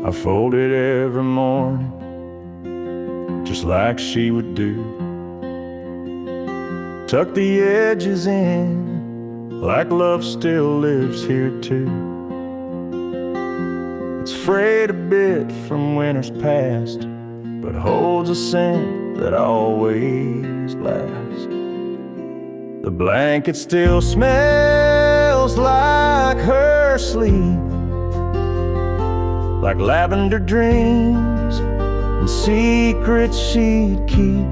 I fold it every morning, just like she would do. Tuck the edges in, like love still lives here too. It's frayed a bit from winters past, but holds a scent that always lasts. The blanket still smells like her sleep, like lavender dreams and secrets she'd keep.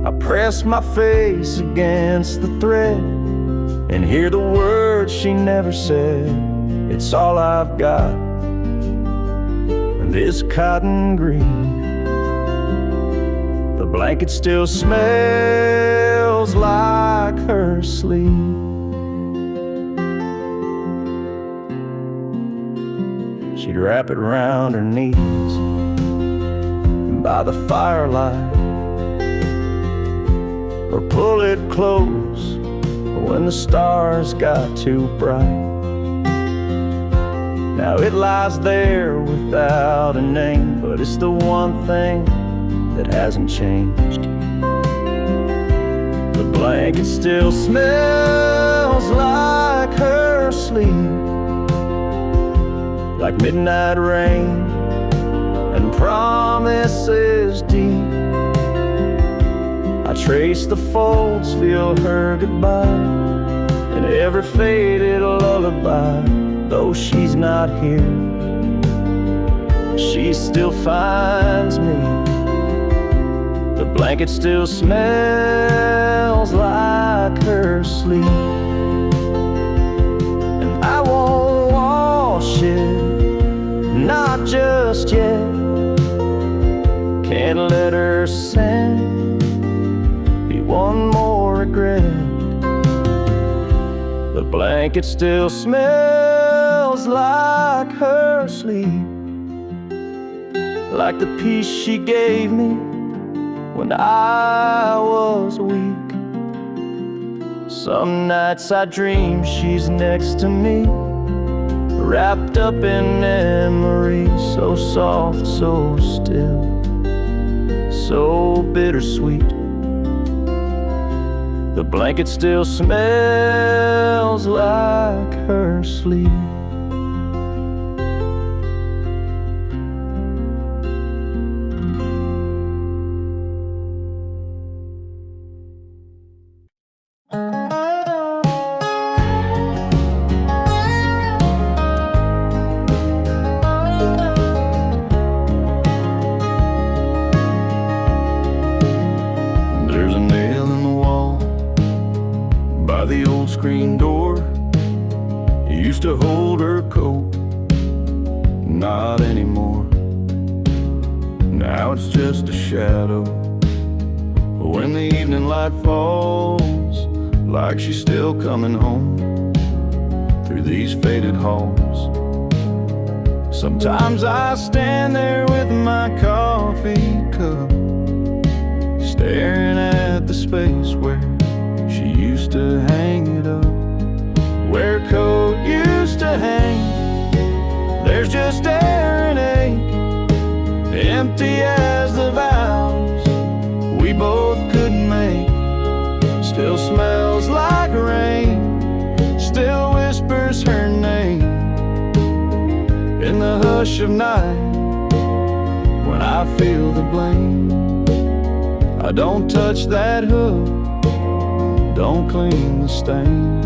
I press my face against the thread and hear the words she never said. It's all I've got, and this cotton green. The blanket still smells like her sleep. She'd wrap it round her knees by the firelight, or pull it close when the stars got too bright. Now it lies there without a name, but it's the one thing that hasn't changed. The blanket still smells like her sleep, like midnight rain and promises deep. I trace the folds, feel her goodbye in every faded lullaby. Though she's not here, she still finds me. The blanket still smells like her sleep, and I won't wash it, not just yet. Can't let her scent be one more regret. The blanket still smells like her sleep, like the peace she gave me when I was weak. Some nights I dream she's next to me, wrapped up in memories, so soft, so still, so bittersweet. The blanket still smells like her sleep. There's a nail in the wall by the old screen door. It used to hold her coat, not anymore. Now it's just a shadow when the evening light falls, like she's still coming home through these faded halls. Sometimes I stand there with my coffee cup, staring at the space where she used to hang it up, where her coat used to hang. There's just air and ache, empty as the vows we both couldn't make. Still smells like rain, still whispers her name in the hush of night when I feel the blame. I don't touch that hook, don't clean the stain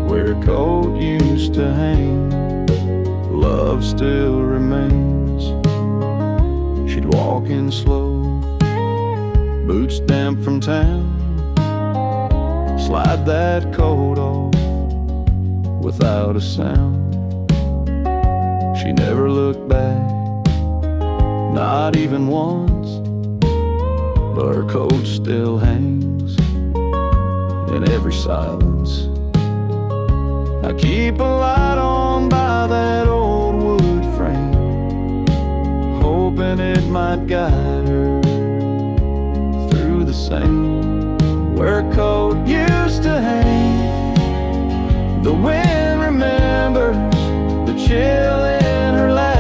where her coat used to hang. Love still remains. She'd walk in slow, boots damp from town, slide that coat off without a sound. She never looked back, not even once, but her coat still hangs in every silence. I keep a light on by that old wood frame, hoping it might guide her through the same where her coat used to hang. The wind remembers the chill in her laugh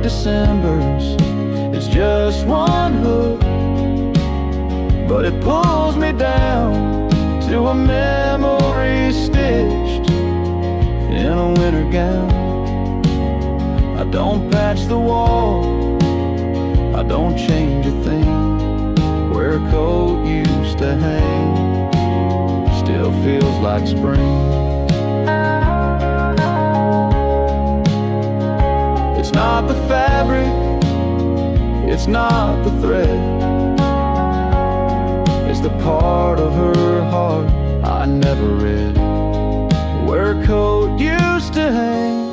Decembers is just one hook, but it pulls me down to a memory stitched in a winter gown. I don't patch the wall, I don't change a thing. Where a coat used to hang still feels like spring. It's not the fabric, it's not the thread, it's the part of her heart I never read. Where a coat used to hang,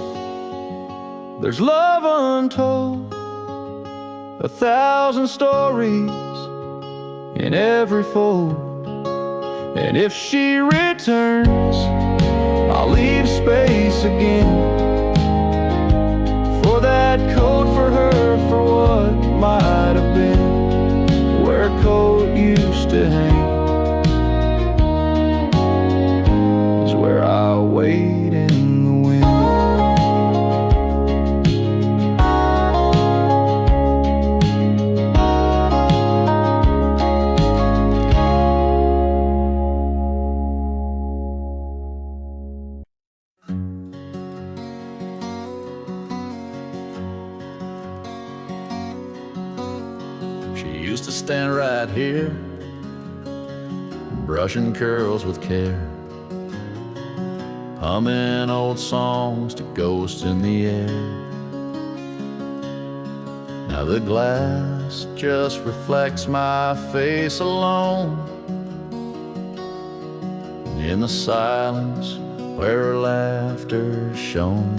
there's love untold, 1,000 stories in every fold. And if she returns, I'll leave space again for that coat, for her, for what might have been. Where a coat used to hang is where I wait in the wind. She used to stand right here, brushing curls with care, humming old songs to ghosts in the air. Now the glass just reflects my face alone in the silence where her laughter shone.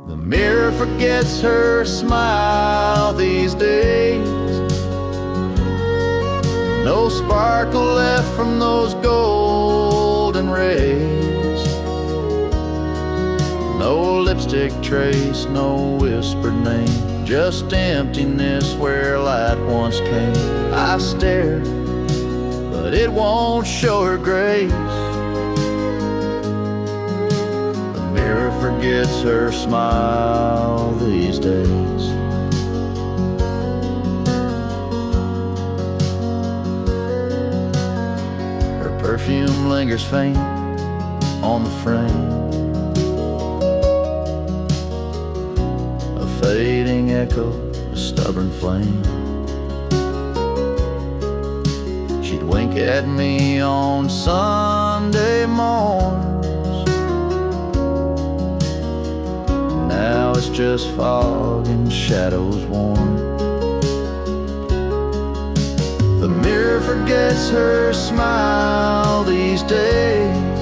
The mirror forgets her smile these days. No sparkle left from those golden rays. No lipstick trace, no whispered name, just emptiness where light once came. I stare, but it won't show her grace. The mirror forgets her smile these days. Her perfume lingers faint on the frame, a fading echo, a stubborn flame. She'd wink at me on Sunday morns. Now it's just fog and shadows worn. The mirror forgets her smile these days,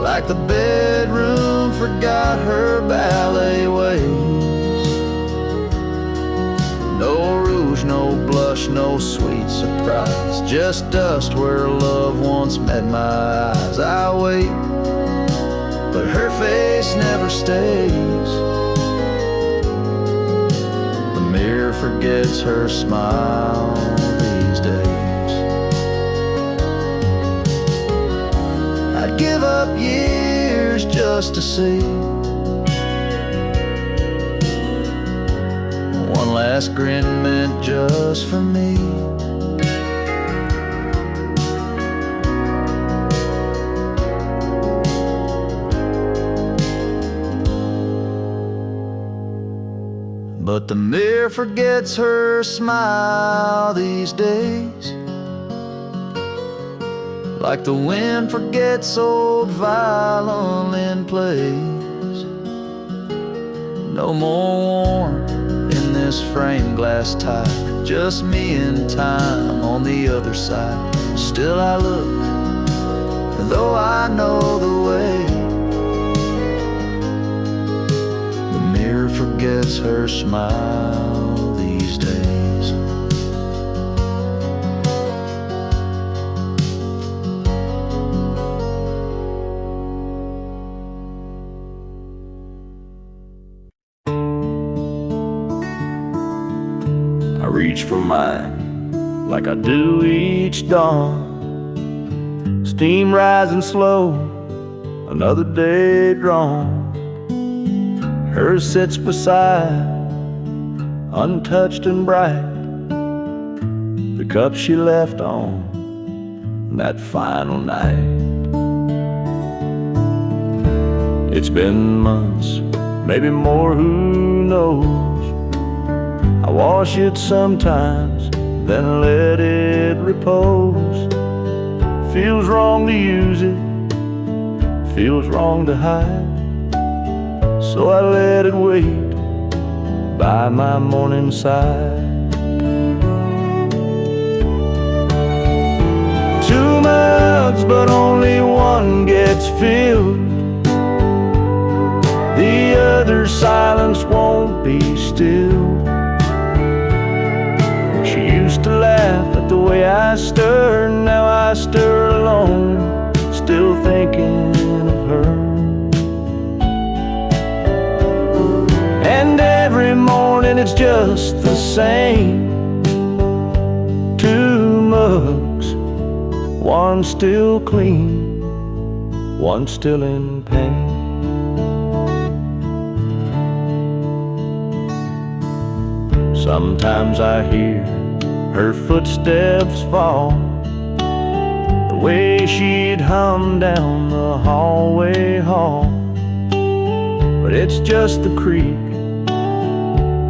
like the bedroom forgot her ballet ways. No rouge, no blush, no sweet surprise, just dust where love once met my eyes. I wait, but her face never stays. The mirror forgets her smile these days. I'd give up years just to see one last grin meant just for me. But the mirror forgets her smile these days, like the wind forgets old violin plays. No more warmth in this framed glass tie, just me and time on the other side. Still I look, though I know the way. The mirror forgets her smile these days. I reach for mine like I do each dawn. Steam rising slow, another day drawn. Hers sits beside, untouched and bright, the cup she left on that final night. It's been months, maybe more, who knows. I wash it sometimes, then let it repose. Feels wrong to use it, feels wrong to hide, so I let it wait by my morning side. 2 mugs, but only one gets filled. The other silence won't be still. She used to laugh at the way I stir, now I stir alone, still thinking of her. And every morning it's just the same. 2 mugs, one still clean, one still in pain. Sometimes I hear her footsteps fall, the way she'd hum down the hallway hall. But it's just the creak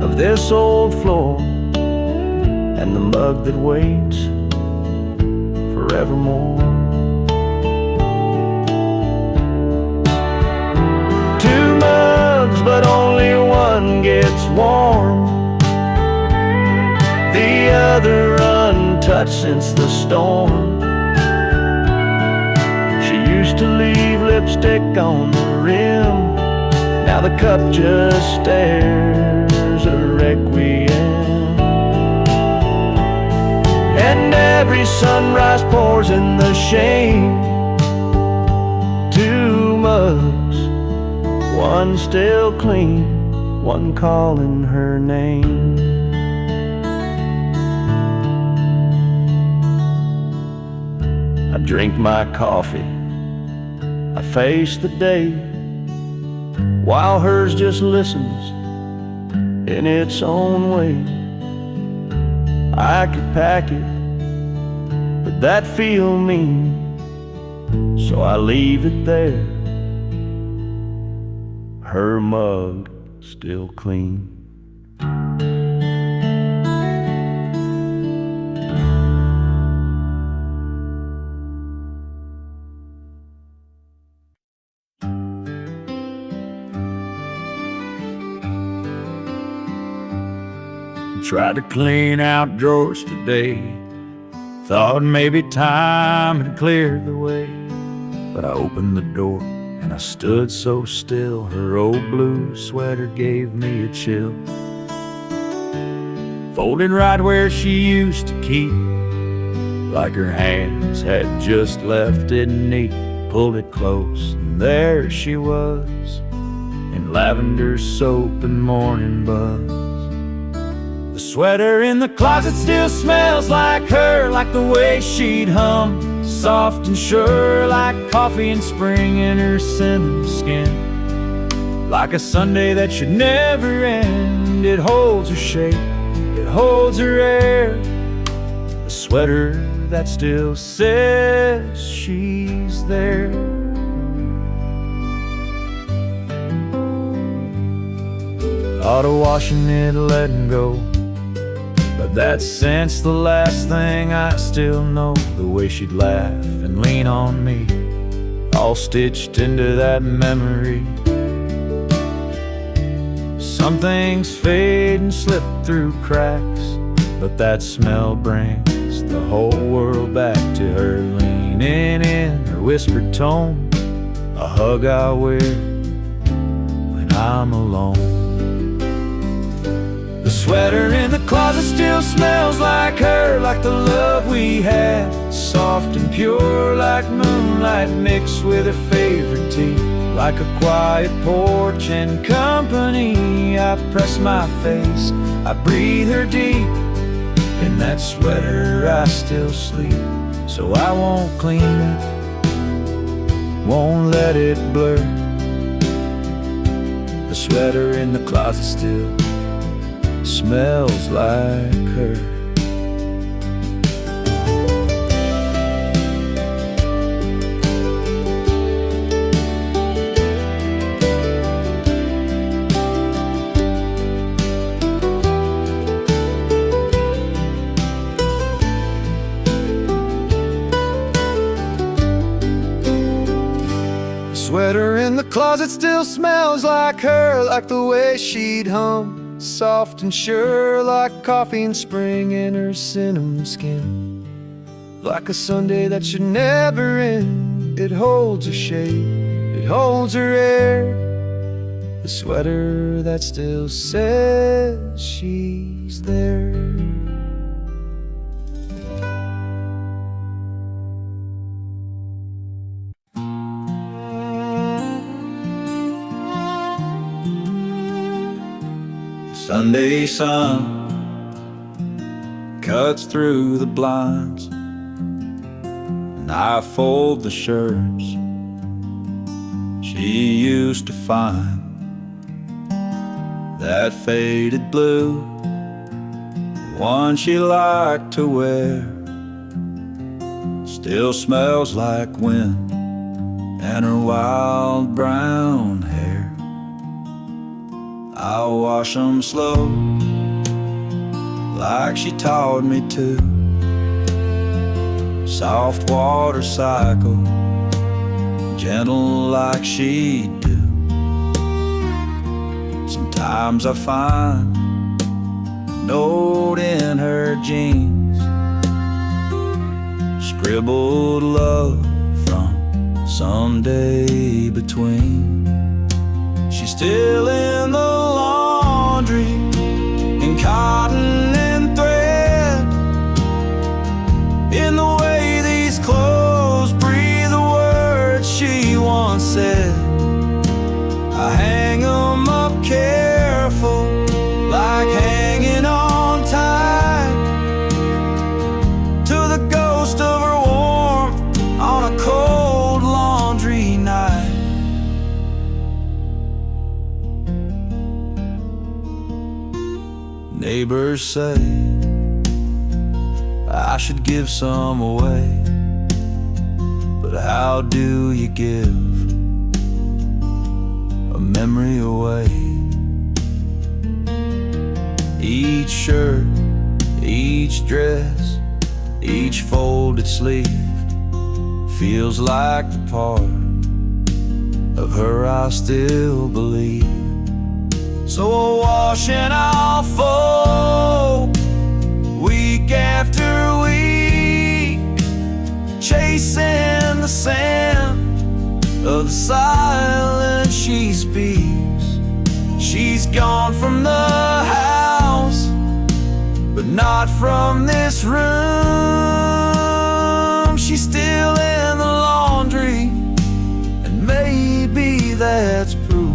of this old floor and the mug that waits forevermore. 2 mugs, but only one gets warm. The other untouched since the storm. She used to leave lipstick on the rim, now the cup just stares a requiem. And every sunrise pours in the shame. 2 mugs, one still clean, one calling her name. I drink my coffee, I face the day, while hers just listens in its own way. I could pack it, but that'd feel mean, so I leave it there, her mug still clean. Tried to clean out drawers today, thought maybe time had cleared the way. But I opened the door and I stood so still, her old blue sweater gave me a chill. Folded right where she used to keep, like her hands had just left it neat. Pulled it close and there she was, in lavender soap and morning buzz. The sweater in the closet still smells like her, like the way she'd hum, soft and sure, like coffee in spring in her cinnamon skin. Like a Sunday that should never end, it holds her shape, it holds her air. The sweater that still says she's there. Thought of washing it, letting go, but that's since the last thing I still know. The way she'd laugh and lean on me, all stitched into that memory. Some things fade and slip through cracks, but that smell brings the whole world back to her leaning in, her whispered tone, a hug I wear when I'm alone. The sweater in the closet still smells like her, like the love we had, soft and pure, like moonlight mixed with her favorite tea. Like a quiet porch and company, I press my face, I breathe her deep. In that sweater I still sleep, so I won't clean it, won't let it blur. The sweater in the closet still smells like her. Sweater in the closet still smells like her, like the way she'd hum, soft and sure, like coffee in spring in her cinnamon skin. Like a Sunday that should never end, it holds her shape, it holds her air. The sweater that still says she's there. Sunday sun cuts through the blinds, and I fold the shirts she used to find. That faded blue, one she liked to wear, still smells like wind and her wild brown hair. I'll wash 'em slow, like she taught me to. Soft water cycle, gentle like she do. Sometimes I find a note in her jeans, scribbled love from someday between. She's still in the laundry, in cotton and thread, in the way these clothes breathe the words she once said. I hang 'em up careful, like hanging on tight to the ghost of her warmth on a cold laundry night. Neighbors say I should give some away, but how do you give a memory away? Each shirt, each dress, each folded sleeve feels like the part of her I still believe. So I'll wash and I'll fold, week after week, chasing the sand of the silence she speaks. She's gone from the house, but not from this room. She's still in the laundry, and maybe that's proof.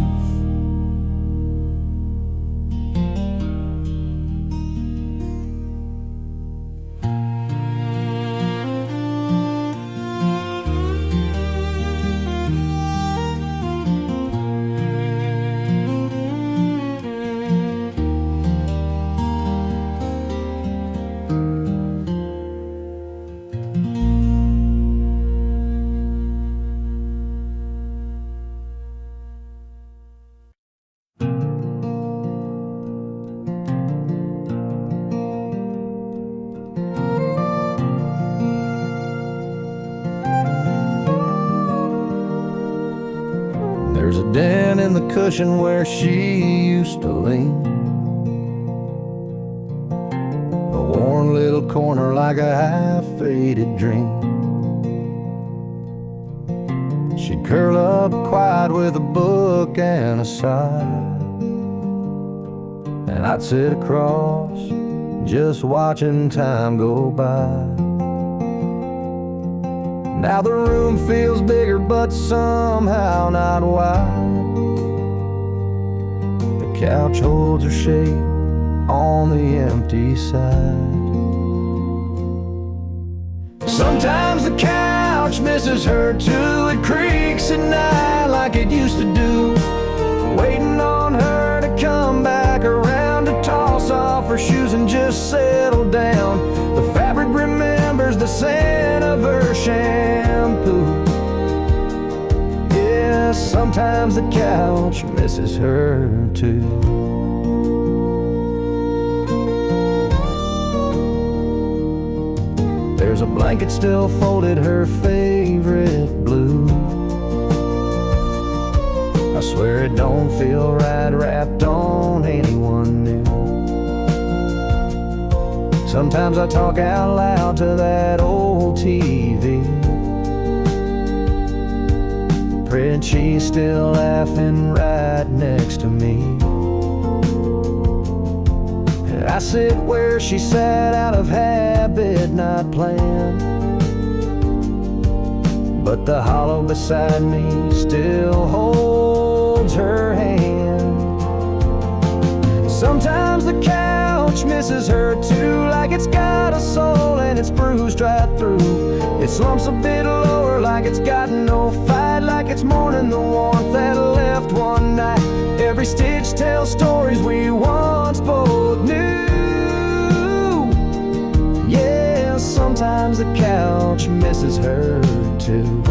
There's a dent in the cushion where she used to lean, a worn little corner like a half-faded dream. She'd curl up quiet with a book and a sigh, and I'd sit across just watching time go by. Now the room feels bigger, but somehow not wide. The couch holds her shape on the empty side. Sometimes the couch couch misses her too. It creaks at night like it used to do, waiting on her to come back around to toss off her shoes and just settle down. The fabric remembers the scent of her shampoo. Yeah, sometimes the couch misses her too. There's a blanket still folded, her favorite blue. I swear it don't feel right wrapped on anyone new. Sometimes I talk out loud to that old TV, praying she's still laughing right next to me. I sit where she sat out of habit, not planned, but the hollow beside me still holds her hand. Sometimes the couch misses her too, like it's got a soul and it's bruised right through. It slumps a bit lower like it's got no fight, like it's mourning the warmth that left one night. Every stitch tells stories we once both knew. Yeah, sometimes the couch misses her too.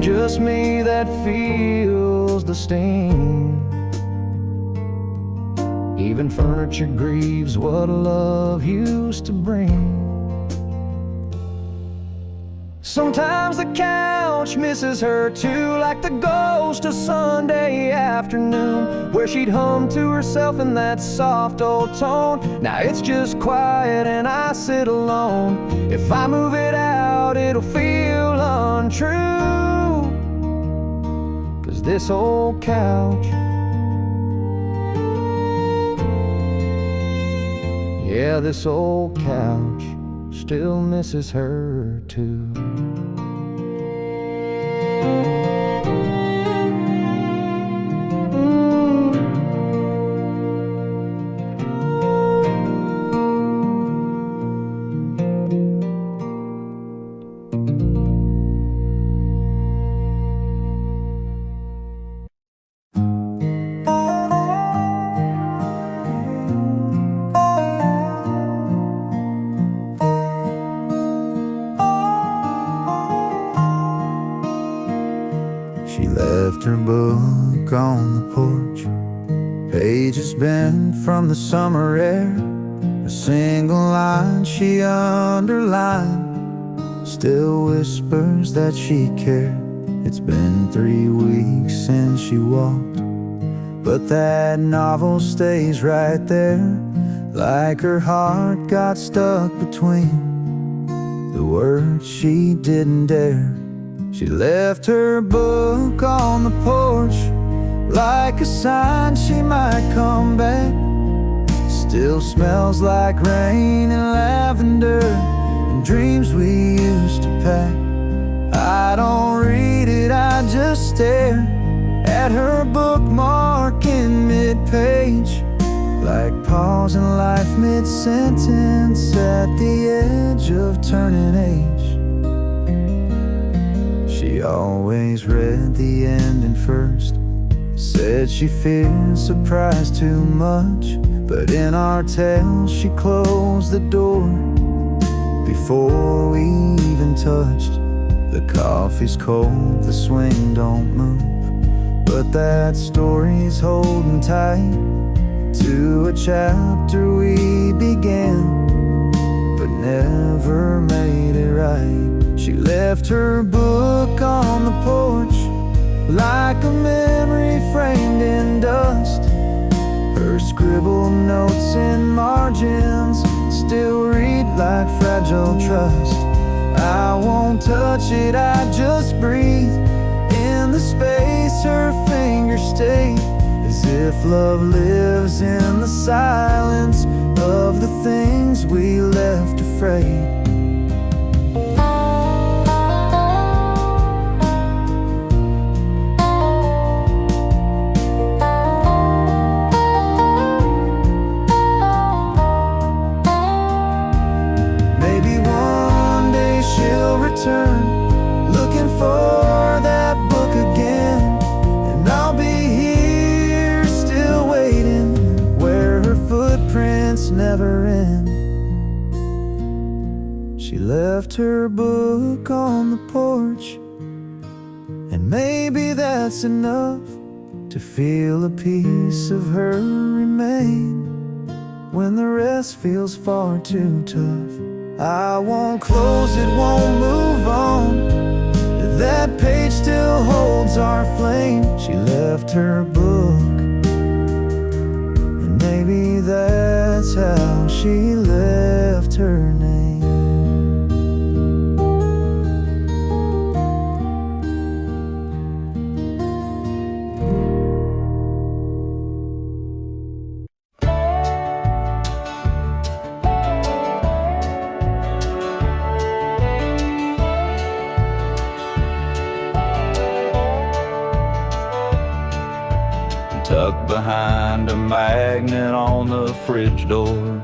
Just me that feels the sting. Even furniture grieves what love used to bring. Sometimes the couch misses her too, like the ghost of Sunday afternoon, where she'd hum to herself in that soft old tone. Now it's just quiet and I sit alone. If I move it out, it'll feel untrue. This old couch, yeah, this old couch still misses her too. She left her book on the porch, pages bent from the summer air. A single line she underlined still whispers that she cared. It's been 3 weeks since she walked, but that novel stays right there, like her heart got stuck between the words she didn't dare. She left her book on the porch, like a sign she might come back. Still smells like rain and lavender and dreams we used to pack. I don't read it, I just stare at her bookmark in mid-page, like pausing life mid-sentence at the edge of turning age. She always read the ending first, said she feared surprise too much, but in our tale she closed the door before we even touched. The coffee's cold, the swing don't move, but that story's holding tight to a chapter we began, but never made it right. She left her book on the porch, like a memory framed in dust. Her scribbled notes in margins still read like fragile trust. I won't touch it, I just breathe in the space her fingers stay, as if love lives in the silence of the things we left afraid. left her book on the porch, and maybe that's enough to feel a piece of her remain when the rest feels far too tough. I won't close it, won't move on. That page still holds our flame. She left her book, and maybe that's how she left her name. Tucked behind a magnet on the fridge door,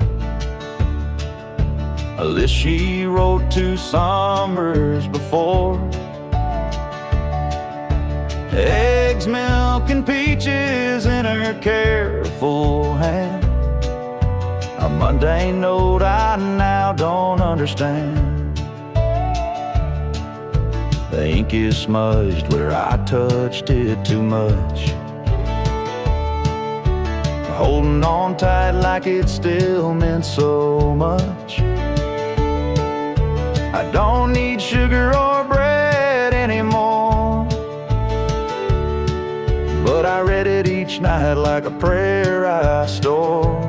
a list she wrote 2 summers before. Eggs, milk, and peaches in her careful hand, a mundane note I now don't understand. The ink is smudged where I touched it too much, holding on tight like it still meant so much. I don't need sugar or bread anymore, but I read it each night like a prayer I store.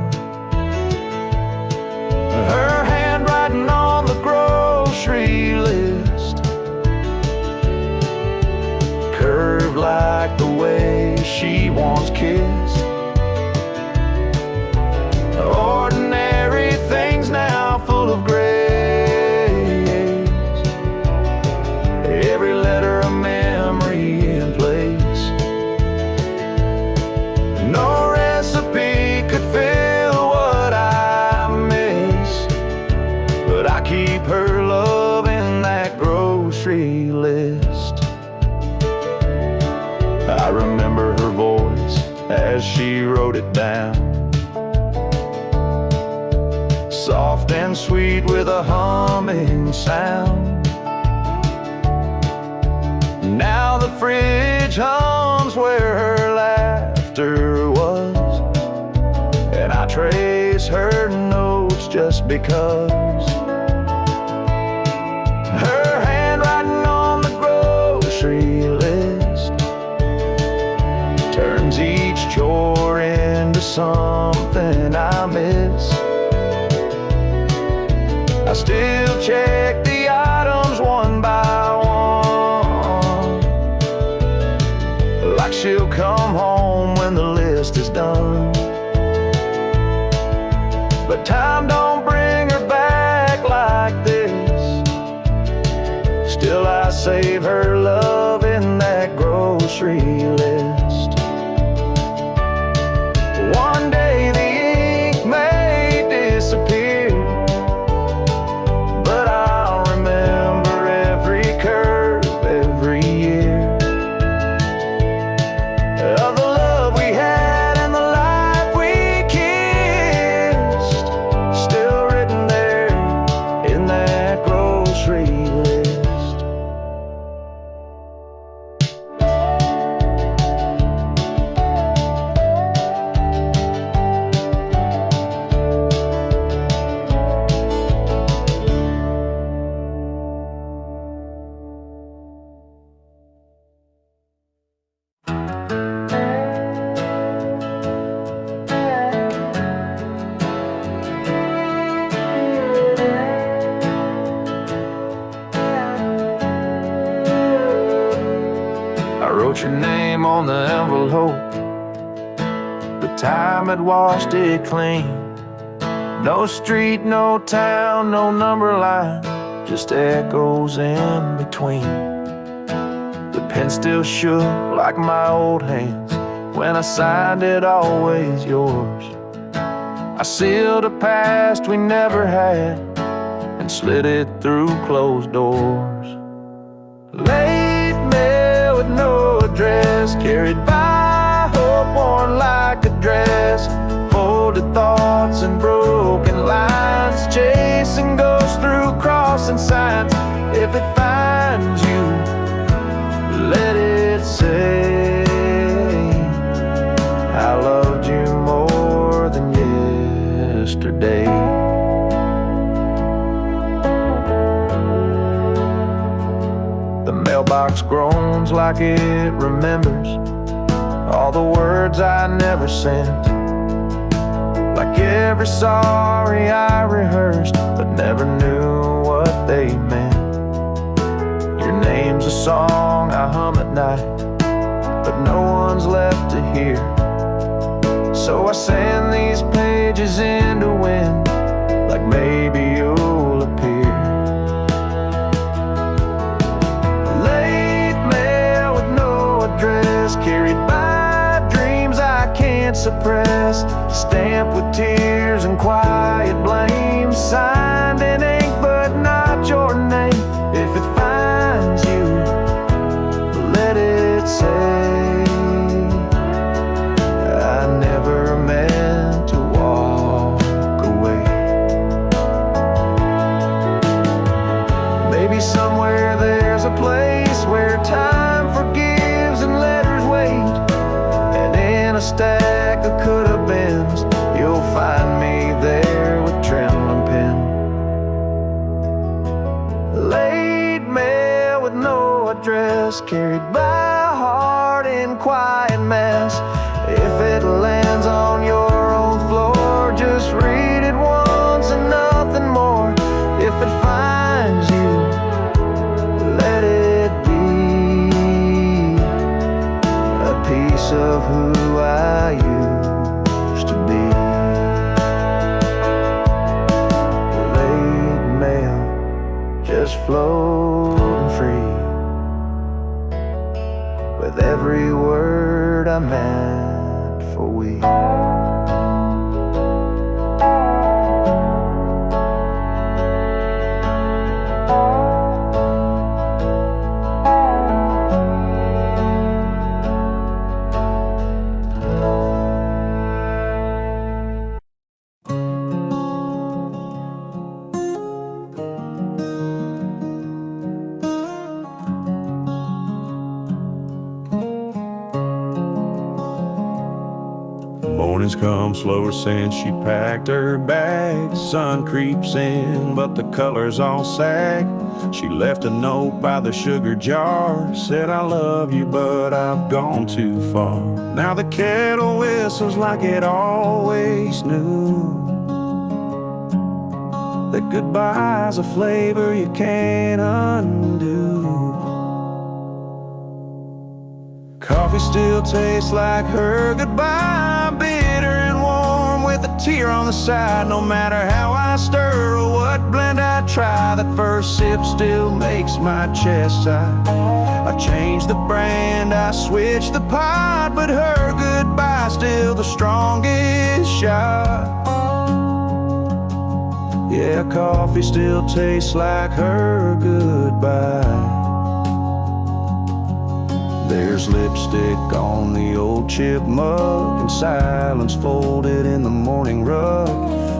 Her handwriting on the grocery list, curved like the way she once kissed. Ordinary things now full of grace, every letter a memory in place. No recipe could fill what I miss, but I keep her love in that grocery list. I remember her voice as she wrote it down, soft and sweet with a humming sound. Now the fridge hums where her laughter was, and I trace her notes just because. Her handwriting on the grocery list turns each chore into something I miss. I still check the items one by one, like she'll come home when the list is done. But time don't bring her back like this. Still I save her love in that grocery list. One day the ink may disappear, but I'll remember every curve, every year of the love we had and the life we kissed, still written there in that grocery list. I wrote your name on the envelope, the time had washed it clean. No street, no town, no number line, just echoes in between. The pen still shook like my old hands when I signed it, always yours. I sealed a past we never had and slid it through closed doors. Late mail with no address, carried by hope worn like a dress. molded thoughts and broken lines, chasing ghosts through crossing signs. If it finds you, let it say, I loved you more than yesterday. The mailbox groans like it remembers all the words I never sent, like every sorry I rehearsed but never knew what they meant. Your name's a song I hum at night, but no one's left to hear. So I send these pages into wind, like maybe you'll appear. Late mail with no address, carried by dreams I can't suppress, stamped with tears and quiet blame, signed in ink but not your name. If it finds you, let it say, I never meant to walk away. Maybe somewhere there's a place where time forgives and letters wait, and in a stack of could-have-beens you'll find me there with trembling pen. Late mail with no address, carried by a heart in quiet mess. If it lands on your own floor, just read it once and nothing more. If it finds you, let it be a piece of who I used to be. Late mail, just floating free, with every word I meant for we. Mornings come slower since she packed her bags. Sun creeps in, but the colors all sag. She left a note by the sugar jar, said I love you, but I've gone too far. Now the kettle whistles like it always knew, that goodbye's a flavor you can't undo. Coffee still tastes like her goodbye, bitter and warm with a tear on the side. No matter how I stir or what blend I try, that first sip still makes my chest sigh. I changed the brand, I switched the pot, but her goodbye still the strongest shot. Yeah, coffee still tastes like her goodbye. There's lipstick on the old chip mug, and silence folded in the morning rug.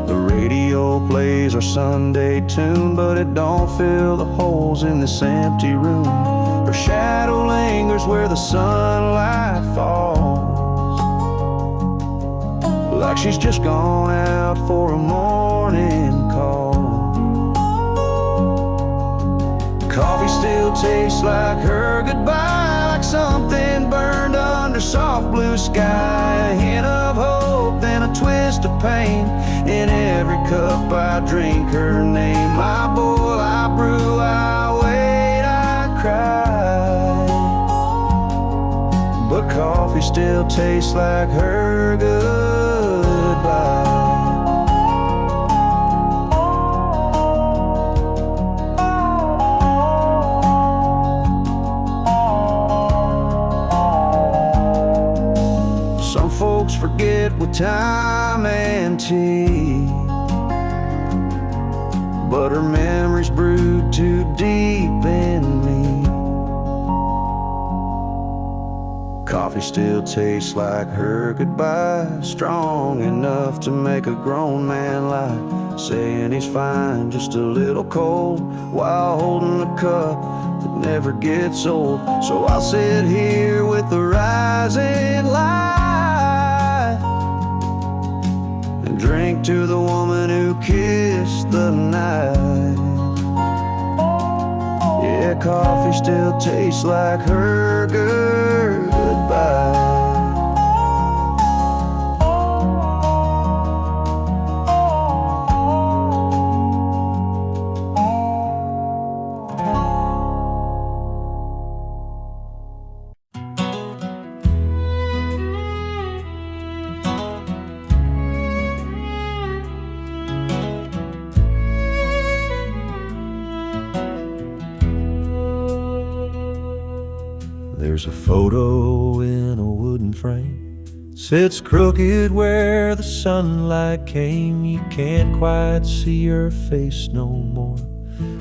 The radio plays our Sunday tune, but it don't fill the holes in this empty room. Her shadow lingers where the sunlight falls, like she's just gone out for a morning call. Coffee still tastes like her goodbye, like something burned under soft blue sky. A hint of hope, then a twist of pain. In every cup I drink her name. I boil, I brew, I wait, I cry, but coffee still tastes like her goodbye. Folks forget with time and tea, but her memories brewed too deep in me. Coffee still tastes like her goodbye, strong enough to make a grown man lie, saying he's fine, just a little cold, while holding a cup that never gets old. So I'll sit here with the rising light and drink to the woman who kissed the night. Yeah, coffee still tastes like her goodbye. There's a photo in a wooden frame, sits crooked where the sunlight came. You can't quite see her face no more,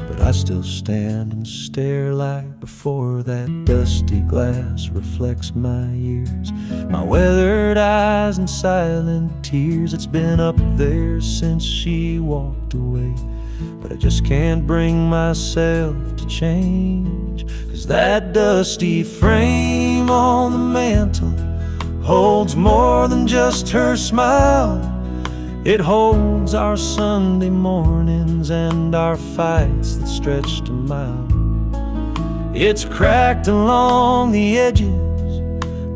but I still stand and stare like before. That dusty glass reflects my years, my weathered eyes and silent tears. It's been up there since she walked away, but I just can't bring myself to change. 'Cause that dusty frame on the mantle holds more than just her smile. It holds our Sunday mornings and our fights that stretched a mile. It's cracked along the edges,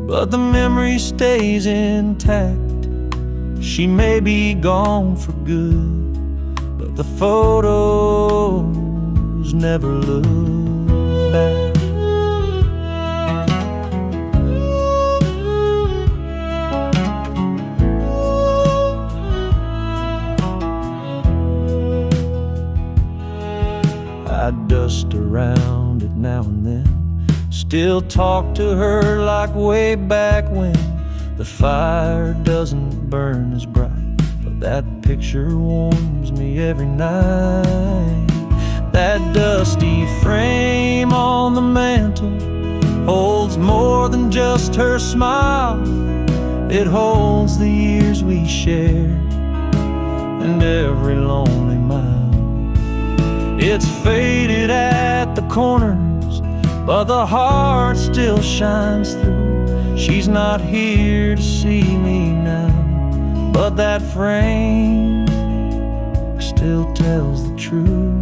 but the memory stays intact. She may be gone for good, but the photos never look back. I dust around it now and then, still talk to her like way back when. The fire doesn't burn as bright, but that picture warms me every night. That dusty frame on the mantle holds more than just her smile. It holds the years we shared and every lonely mile. It's faded at the corners, but the heart still shines through. She's not here to see me now, but that frame still tells the truth.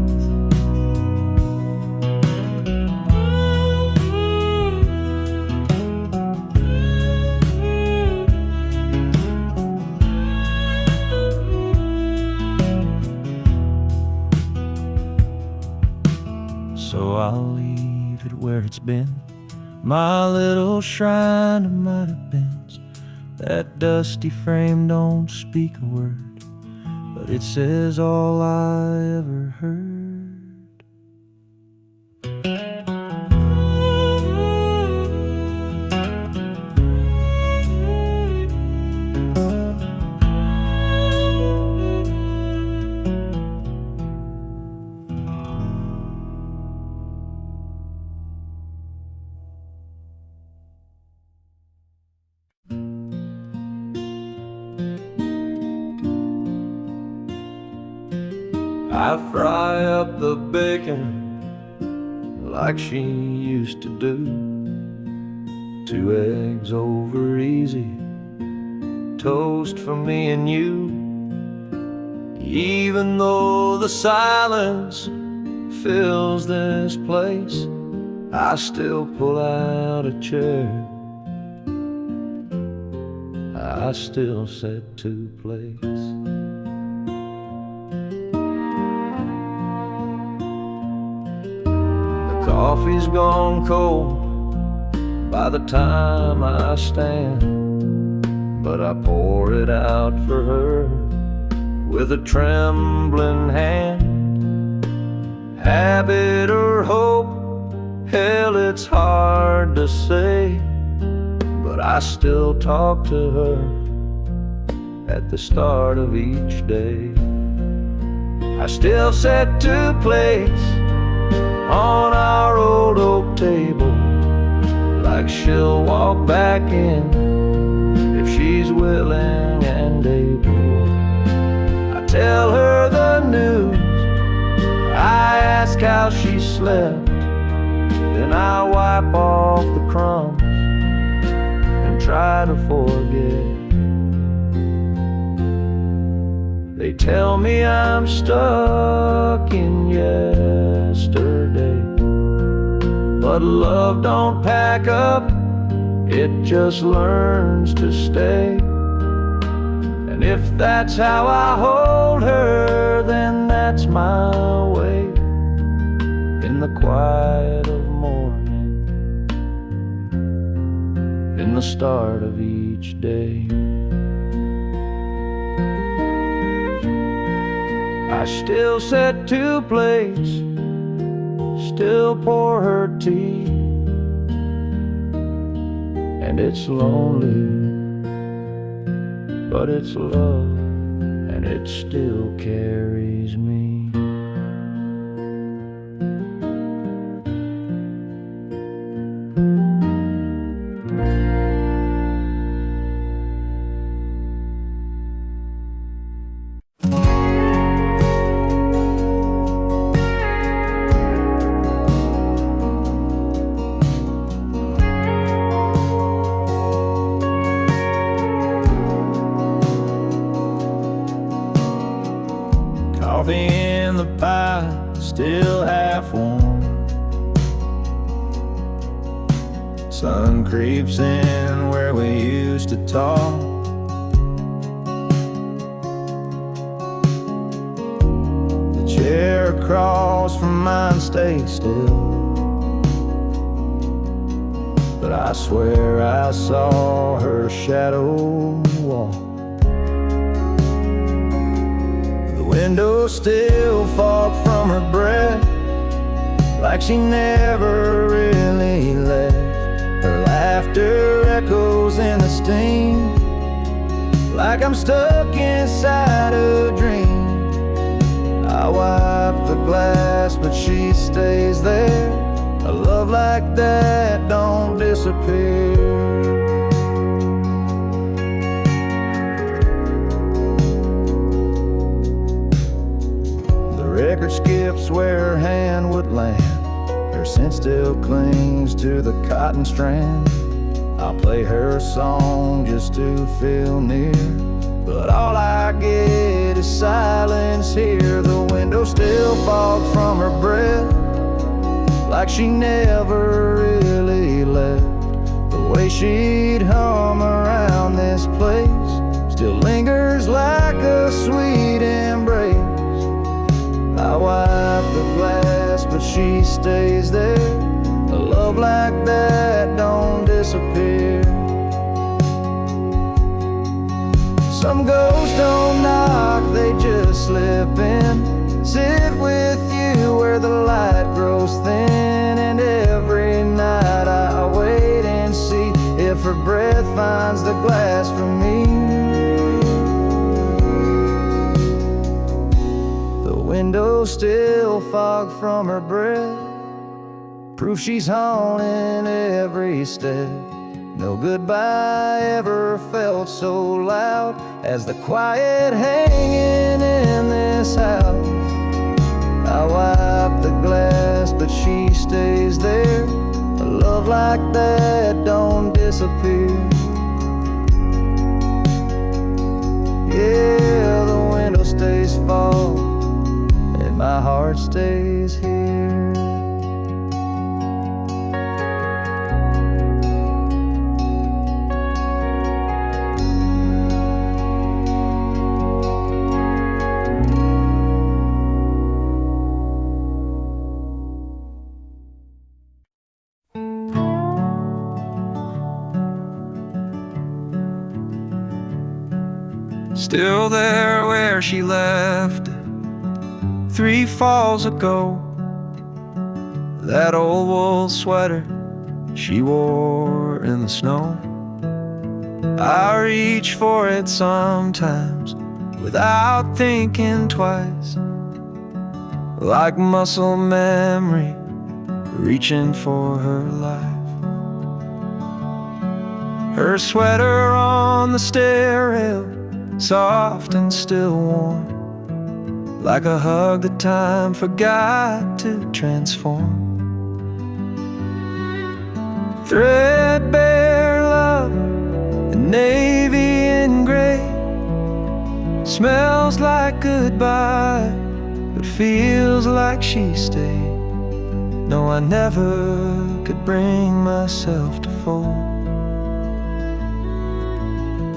So I'll leave it where it's been, my little shrine of might have beens. That dusty frame don't speak a word, but it says all I ever heard. I fry up the bacon like she used to do. 2 eggs over easy, toast for me and you. Even though the silence fills this place, I still pull out a chair, I still set to place. Coffee's gone cold by the time I stand, but I pour it out for her with a trembling hand. Habit or hope, hell, it's hard to say, but I still talk to her at the start of each day. I still set to place on our old oak table like she'll walk back in if she's willing and able. I tell her the news, I ask how she slept, then I wipe off the crumbs and try to forget. They tell me I'm stuck in yesterday, but love don't pack up, it just learns to stay. And if that's how I hold her, then that's my way. In the quiet of morning, in the start of each day, I still set 2 plates, still pour her tea, and it's lonely, but it's love, and it still carries me. Coffee in the pot, still half warm. Sun creeps in where we used to talk. The chair across from mine stays still, but I swear I saw her shadow walk. Window still fog from her breath, like she never really left. Her laughter echoes in the steam, like I'm stuck inside a dream. I wipe the glass, but she stays there. A love like that don't disappear. Record skips where her hand would land, her scent still clings to the cotton strand. I'll play her song just to feel near, but all I get is silence here. The window still fogged from her breath, like she never really left. The way she'd hum around this place still lingers like a sweet embrace. I wipe the glass, but she stays there. A love like that don't disappear. Some ghosts don't knock, they just slip in. Sit with you where the light grows thin, and every night I wait and see if her breath finds the glass for me. Window still fogged from her breath, proof she's haunting every step. No goodbye ever felt so loud as the quiet hanging in this house. I wipe the glass, but she stays there. A love like that don't disappear. Yeah, the window stays fogged, my heart stays here. Still there where she left 3 falls ago, that old wool sweater she wore in the snow. I reach for it sometimes without thinking twice, like muscle memory reaching for her life. Her sweater on the stair rail, soft and still warm, like a hug that time forgot to transform. Threadbare love in navy and gray, smells like goodbye, but feels like she stayed. No, I never could bring myself to fold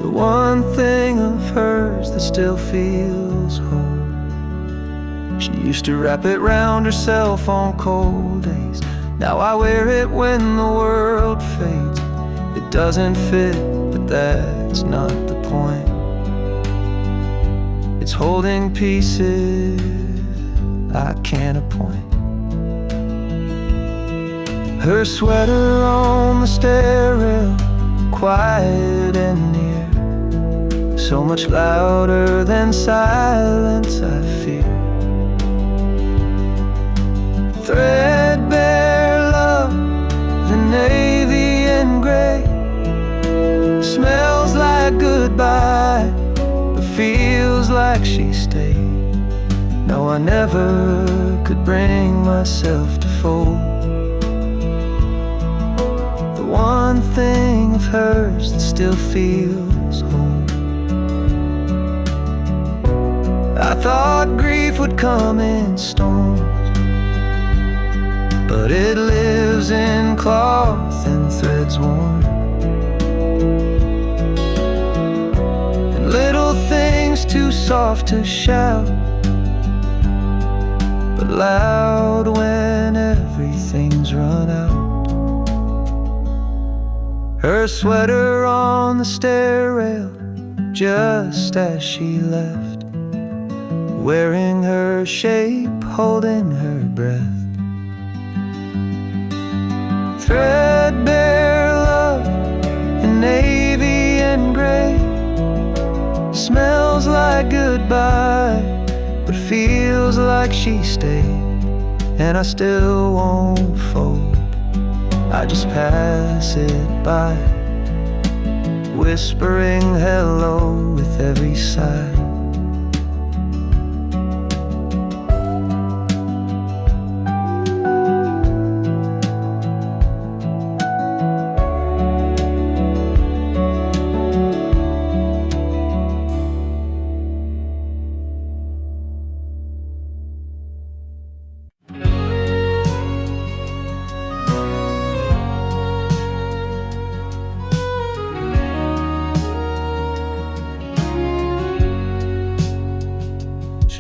the one thing of hers that still feels home. She used to wrap it round herself on cold days. Now I wear it when the world fades. It doesn't fit, but that's not the point. It's holding pieces I can't appoint. Her sweater on the stair rail, quiet and near, so much louder than silence I fear. Threadbare love, the navy and gray, smells like goodbye, but feels like she stayed. No, I never could bring myself to fold the one thing of hers that still feels home. I thought grief would come in storms, but it lives in cloth and threads worn, and little things too soft to shout, but loud when everything's run out. Her sweater on the stair rail, just as she left, wearing her shape, holding her breath. Threadbare love in navy and gray, smells like goodbye, but feels like she stayed. And I still won't fold, I just pass it by, whispering hello with every sigh.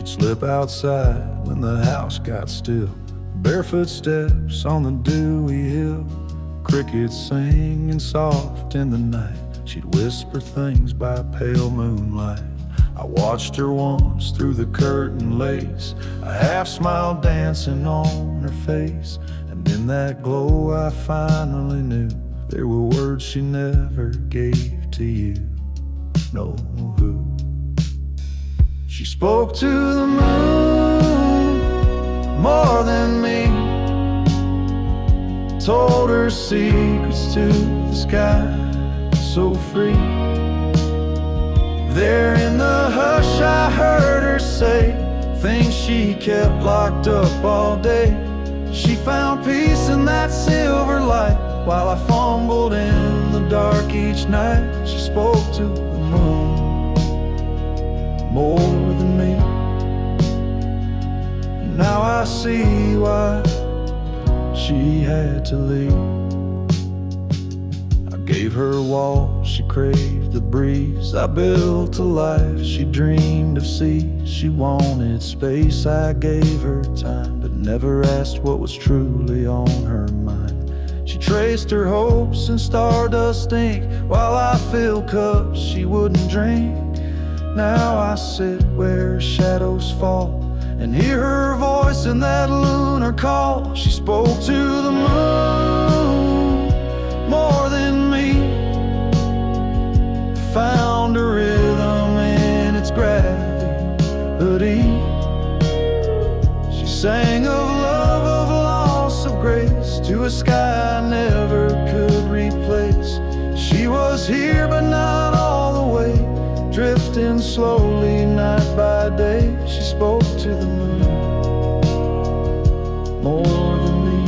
Slip outside when the house got still, barefoot steps on the dewy hill, crickets singing soft in the night. She'd whisper things by pale moonlight. I watched her once through the curtain lace, a half smile dancing on her face, and in that glow I finally knew there were words she never gave to you. No, who? She spoke to the moon more than me, told her secrets to the sky, so free. There in the hush I heard her say things she kept locked up all day. She found peace in that silver light while I fumbled in the dark each night. She spoke to the moon more than me. And now I see why she had to leave. I gave her walls, she craved the breeze. I built a life she dreamed of seas. She wanted space, I gave her time, but never asked what was truly on her mind. She traced her hopes in stardust ink while I filled cups she wouldn't drink. Now I sit where shadows fall and hear her voice in that lunar call. She spoke to the moon more than me, found a rhythm in its gravity. She sang of love, of loss, of grace, to a sky I never could replace. She was was here, but not all the way. Drifting slowly, night by day. She spoke to the moon more than me,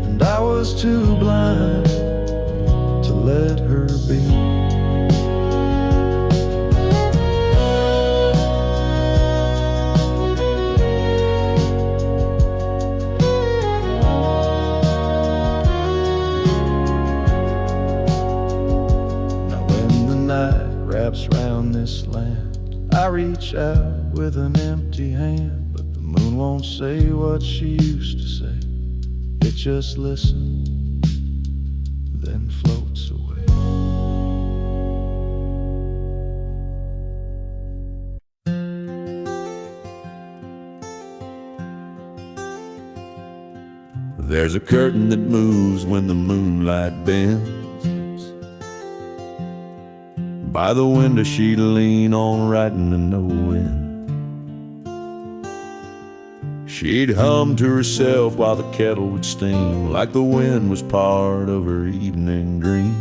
and I was too blind to let her be. Wraps round this land, I reach out with an empty hand, but the moon won't say what she used to say. It just listens, then floats away. There's a curtain that moves when the moonlight bends. By the window she'd lean on, writing to no end. She'd hum to herself while the kettle would steam, like the wind was part of her evening dream.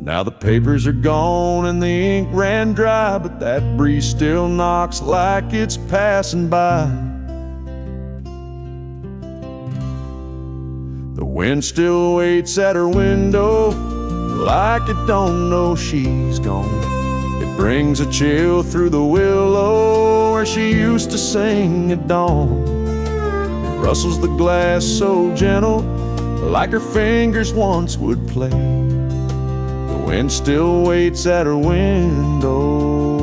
Now the papers are gone and the ink ran dry, but that breeze still knocks like it's passing by. The wind still waits at her window, like it don't know she's gone. It brings a chill through the willow where she used to sing at dawn. It rustles the glass so gentle, like her fingers once would play. The wind still waits at her window,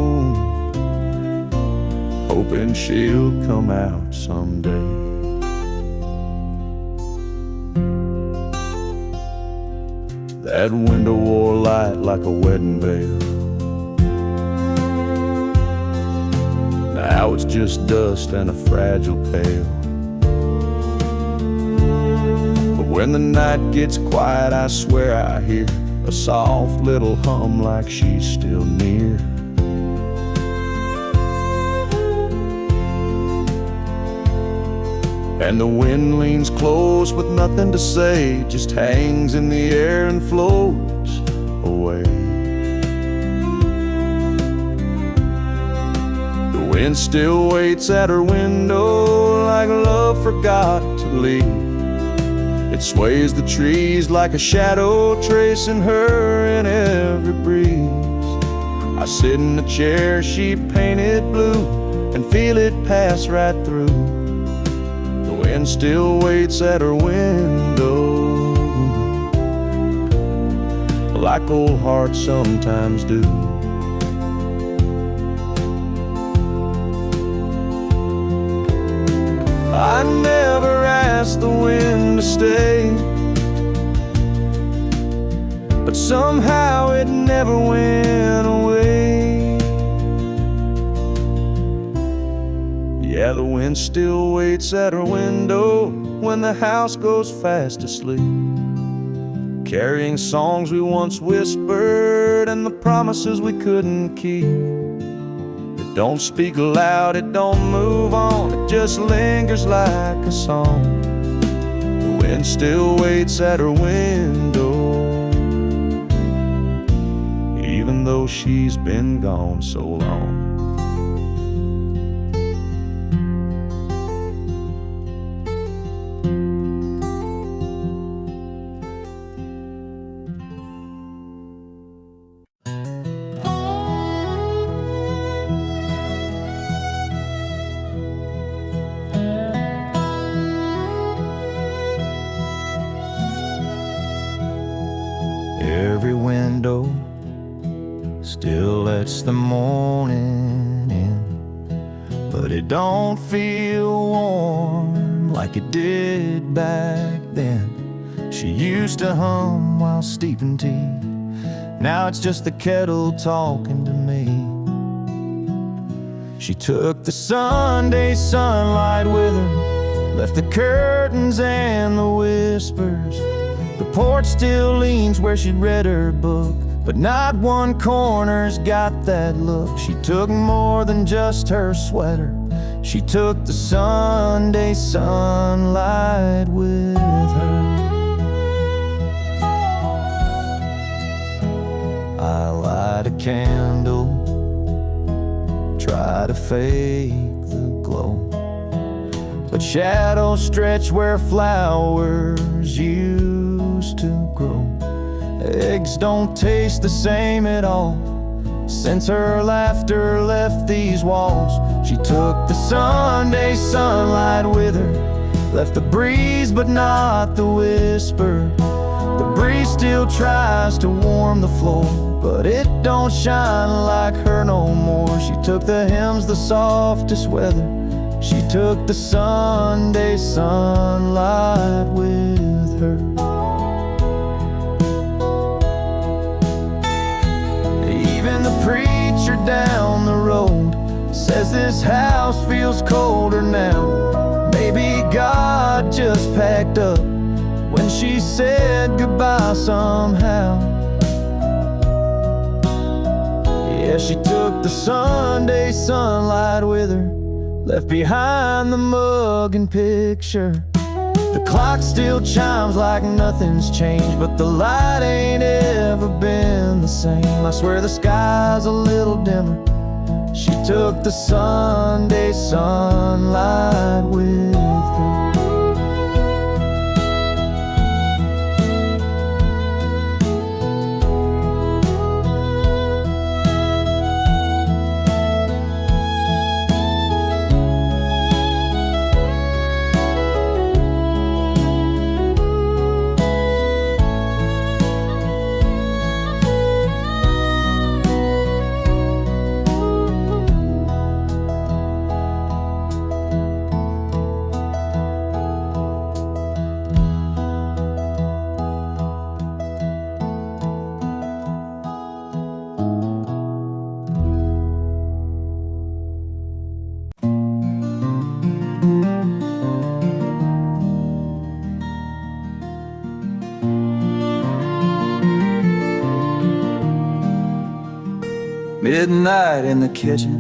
hoping she'll come out someday. That window wore light like a wedding veil. Now it's just dust and a fragile pail. But when the night gets quiet, I swear I hear a soft little hum like she's still near. And the wind leans close with nothing to say, just hangs in the air and floats away. The wind still waits at her window, like love forgot to leave. It sways the trees like a shadow, tracing her in every breeze. I sit in the chair she painted blue and feel it pass right through. The wind still waits at her window, like old hearts sometimes do. I never asked the wind to stay, but somehow it never went away. Yeah, the wind still waits at her window when the house goes fast asleep, carrying songs we once whispered and the promises we couldn't keep. It don't speak loud, it don't move on, it just lingers like a song. The wind still waits at her window, even though she's been gone so long. Every window still lets the morning in, but it don't feel warm like it did back then. She used to hum while steeping tea, now it's just the kettle talking to me. She took the Sunday sunlight with her, left the curtains and the whispers. The porch still leans where she'd read her book, but not one corner's got that look. She took more than just her sweater, She took the Sunday sunlight with her. I light a candle, try to fake the glow, but shadows stretch where flowers used to grow. Eggs don't taste the same at all since her laughter left these walls. She took the Sunday sunlight with her, left the breeze but not the whisper. The breeze still tries to warm the floor, but it don't shine like her no more. She took the hymns, the softest weather. She took the Sunday sunlight with her. Even the preacher down the road says this house feels colder now. Maybe God just packed up when she said goodbye somehow. Yeah, she took the Sunday sunlight with her, left behind the mug and picture. The clock still chimes like nothing's changed, but the light ain't ever been the same. I swear the sky's a little dimmer. She took the Sunday sunlight with her. Midnight in the kitchen,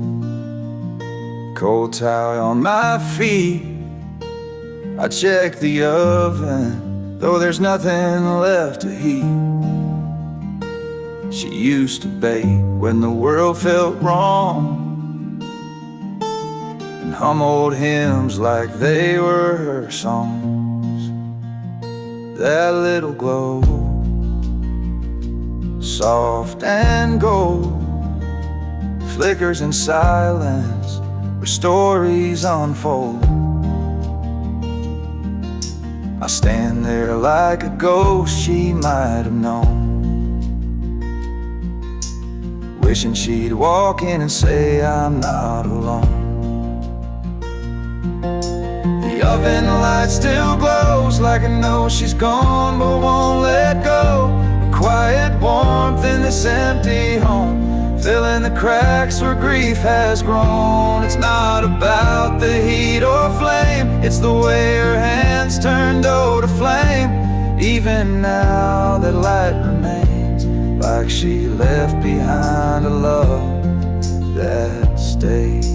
cold towel on my feet. I check the oven, though there's nothing left to heat. She used to bake when the world felt wrong, and hum old hymns like they were her songs. That little glow, soft and gold, flickers in silence where stories unfold. I stand there like a ghost she might have known, wishing she'd walk in and say I'm not alone. The oven light still glows like I know she's gone but won't let go. A quiet warmth in this empty home, filling the cracks where grief has grown. It's not about the heat or flame, it's the way her hands turn dough to flame. Even now that light remains, like she left behind a love that stays.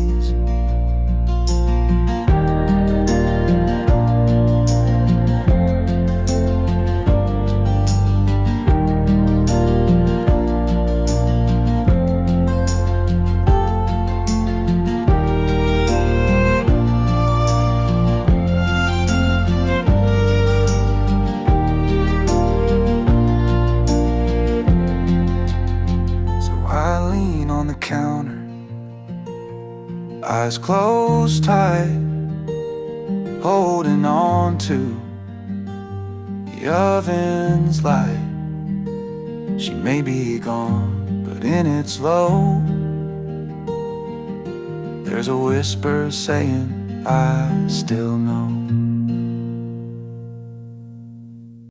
Eyes closed tight, holding on to the oven's light. She may be gone, but in its low, there's a whisper saying I still know.